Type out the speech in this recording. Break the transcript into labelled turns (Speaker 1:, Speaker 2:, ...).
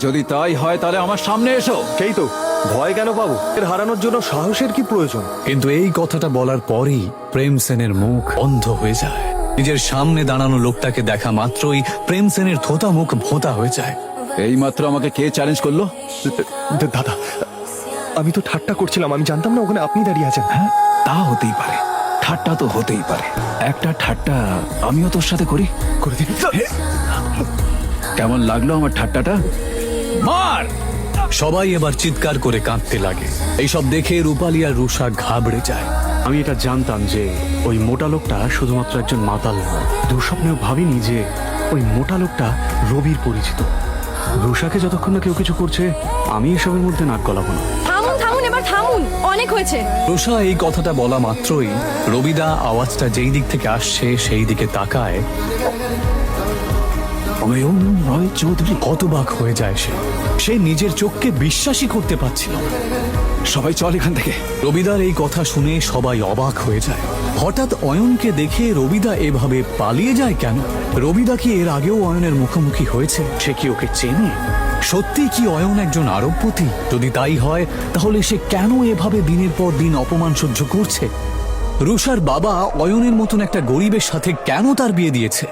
Speaker 1: যদি তাই হয় তাহলে আমার সামনে এসো।
Speaker 2: সেই তো, ভয় কেন পাবো? এর হারানোর জন্য সাহসের কি প্রয়োজন?
Speaker 3: কিন্তু এই কথাটা বলার পরই প্রেম সেনের মুখ অন্ধ হয়ে যায়। নিজের সামনে দাঁড়ানো লোকটাকে দেখা মাত্রই প্রেম সেনের থোতা মুখ ভোঁতা হয়ে যায়।
Speaker 1: এইমাত্র আমাকে কে চ্যালেঞ্জ করলো?
Speaker 2: দাদা, আমি তো ঠাট্টা করছিলাম, আমি জানতাম না ওখানে আপনি দাঁড়িয়ে আছেন।
Speaker 1: হ্যাঁ, তা হতেই পারে, ঠাট্টা তো হতেই পারে। একটা ঠাট্টা আমিও তোর সাথে করি।
Speaker 2: করে দিন।
Speaker 1: কেমন লাগলো আমার ঠাট্টাটা? মার!
Speaker 3: সবাই এবার চিৎকার করে কাঁদতে লাগে। এইসব দেখে রূপালী আর রুষা ঘাবড়ে যায়।
Speaker 4: আমি এটা জানতাম যে ওই মোটা লোকটা শুধুমাত্র একজন মাতাল নয়। দুঃস্বপ্নেও ভাবিনি যে ওই মোটা লোকটা রবির পরিচিত। রুষাকে যতক্ষণ না কেউ কিছু করছে, আমি এসবের মধ্যে নাক গলাবো না।
Speaker 5: থামুন থামুন, এবার থামুন, অনেক হয়েছে।
Speaker 3: রুষা এই কথাটা বলা মাত্রই রবিদা আওয়াজটা যেই দিক থেকে আসছে সেই দিকে তাকায়। অয়ন রয় চৌধুরী হতবাক হয়ে যায়। সে নিজের চোখকে বিশ্বাসই করতে পারছিল না।
Speaker 1: সবাই চল এখান থেকে।
Speaker 3: রবিদার এই কথা শুনে সবাই অবাক হয়ে যায়। হঠাৎ অয়নকে দেখে রবিদা এভাবে পালিয়ে যায় কেন? রবিদা কি এর আগেও অয়নের মুখোমুখি হয়েছে? সে কি ওকে চেনে? সত্যি কি অয়ন একজন আরবপতি? যদি তাই হয় তাহলে সে কেন এভাবে দিনের পর দিন অপমান সহ্য করছে? রুষার বাবা অয়নের মতন একটা গরিবের সাথে কেন তার বিয়ে দিয়েছে?